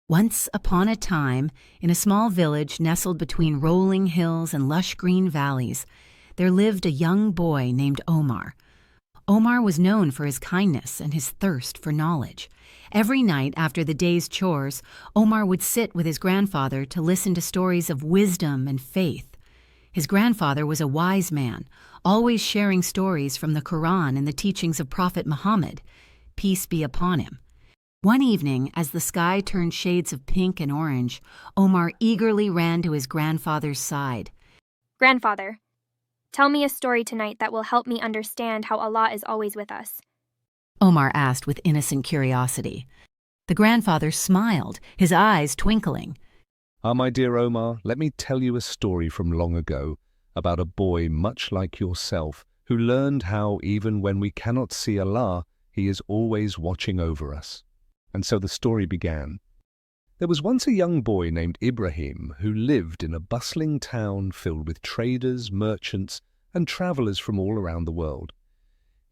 Once upon a time, in a small village nestled between rolling hills and lush green valleys, there lived a young boy named Omar. Omar was known for his kindness and his thirst for knowledge. Every night after the day's chores, Omar would sit with his grandfather to listen to stories of wisdom and faith. His grandfather was a wise man, always sharing stories from the Quran and the teachings of Prophet Muhammad, peace be upon him. One evening, as the sky turned shades of pink and orange, Omar eagerly ran to his grandfather's side. Grandfather, tell me a story tonight that will help me understand how Allah is always with us. Omar asked with innocent curiosity. The grandfather smiled, his eyes twinkling. My dear Omar, let me tell you a story from long ago about a boy much like yourself who learned how even when we cannot see Allah, He is always watching over us. And so the story began. There was once a young boy named Ibrahim who lived in a bustling town filled with traders, merchants, and travelers from all around the world.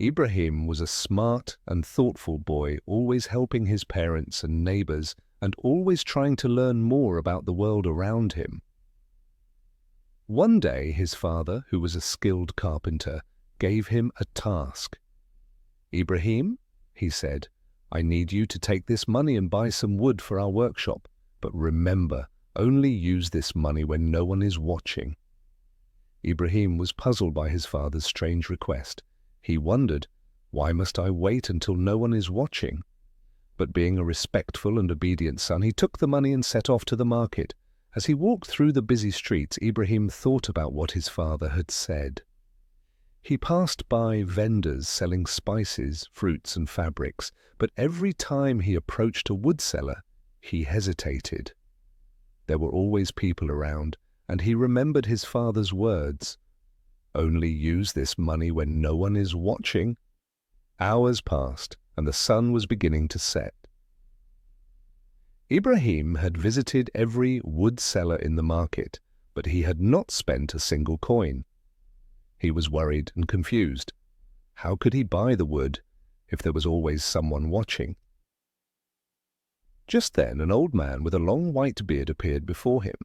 Ibrahim was a smart and thoughtful boy, always helping his parents and neighbors and always trying to learn more about the world around him. One day his father, who was a skilled carpenter, gave him a task. "Ibrahim," he said, "I need you to take this money and buy some wood for our workshop, but remember, only use this money when no one is watching." Ibrahim was puzzled by his father's strange request. He wondered, why must I wait until no one is watching? But being a respectful and obedient son, he took the money and set off to the market. As he walked through the busy streets, Ibrahim thought about what his father had said. He passed by vendors selling spices, fruits, and fabrics, but every time he approached a wood seller, he hesitated. There were always people around, and he remembered his father's words. Only use this money when no one is watching. Hours passed, and the sun was beginning to set. Ibrahim had visited every wood seller in the market, but he had not spent a single coin. He was worried and confused. How could he buy the wood if there was always someone watching? Just then an old man with a long white beard appeared before him.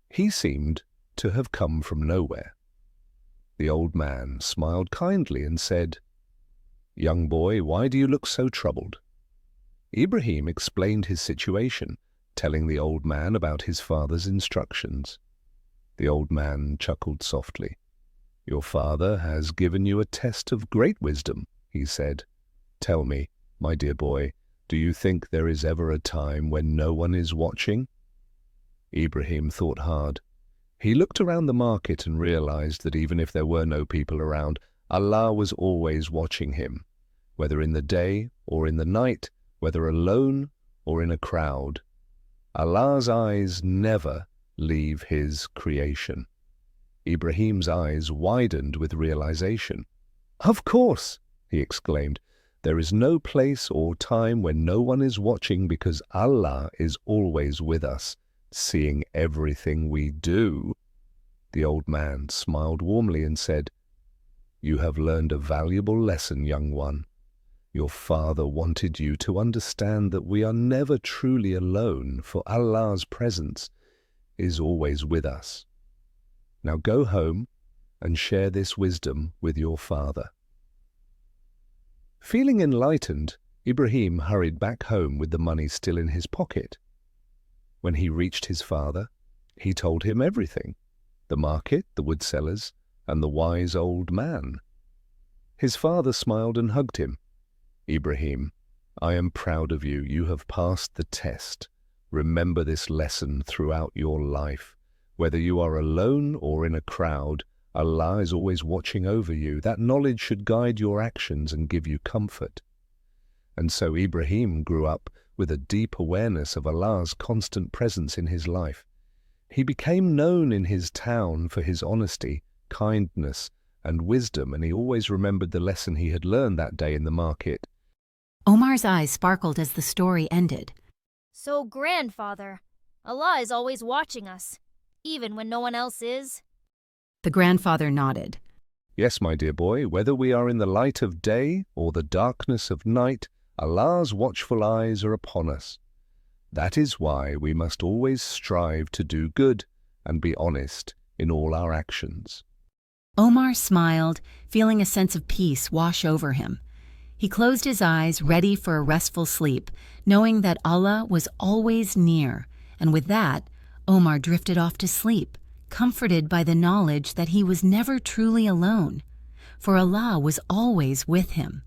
He seemed to have come from nowhere. The old man smiled kindly and said, "Young boy, why do you look so troubled?" Ibrahim explained his situation, telling the old man about his father's instructions. The old man chuckled softly. "Your father has given you a test of great wisdom," he said. "Tell me, my dear boy, do you think there is ever a time when no one is watching?" Ibrahim thought hard. He looked around the market and realized that even if there were no people around, Allah was always watching him, whether in the day or in the night, whether alone or in a crowd. Allah's eyes never leave His creation. Ibrahim's eyes widened with realization. "Of course," he exclaimed, "there is no place or time when no one is watching because Allah is always with us, seeing everything we do." The old man smiled warmly and said, "You have learned a valuable lesson, young one. Your father wanted you to understand that we are never truly alone, for Allah's presence is always with us. Now go home and share this wisdom with your father." Feeling enlightened, Ibrahim hurried back home with the money still in his pocket. When he reached his father, he told him everything: the market, the wood sellers, and the wise old man. His father smiled and hugged him. "Ibrahim, I am proud of you. You have passed the test. Remember this lesson throughout your life. Whether you are alone or in a crowd, Allah is always watching over you. That knowledge should guide your actions and give you comfort." And so Ibrahim grew up with a deep awareness of Allah's constant presence in his life. He became known in his town for his honesty, kindness, and wisdom, and he always remembered the lesson he had learned that day in the market. Omar's eyes sparkled as the story ended. "So, grandfather, Allah is always watching us, even when no one else is?" The grandfather nodded. "Yes, my dear boy, whether we are in the light of day or the darkness of night, Allah's watchful eyes are upon us. That is why we must always strive to do good and be honest in all our actions. Omar smiled, feeling a sense of peace wash over him. He closed his eyes, ready for a restful sleep, knowing that Allah was always near, and with that, Omar drifted off to sleep, comforted by the knowledge that he was never truly alone, for Allah was always with him.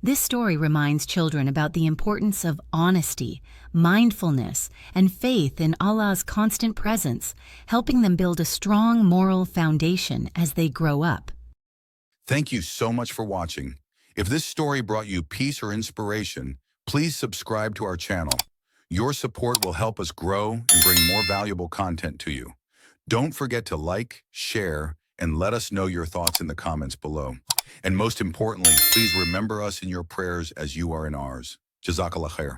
This story reminds children about the importance of honesty, mindfulness, and faith in Allah's constant presence, helping them build a strong moral foundation as they grow up. Thank you so much for watching. If this story brought you peace or inspiration, please subscribe to our channel. Your support will help us grow and bring more valuable content to you. Don't forget to like, share, and let us know your thoughts in the comments below. And most importantly, please remember us in your prayers as you are in ours. Jazakallah khair.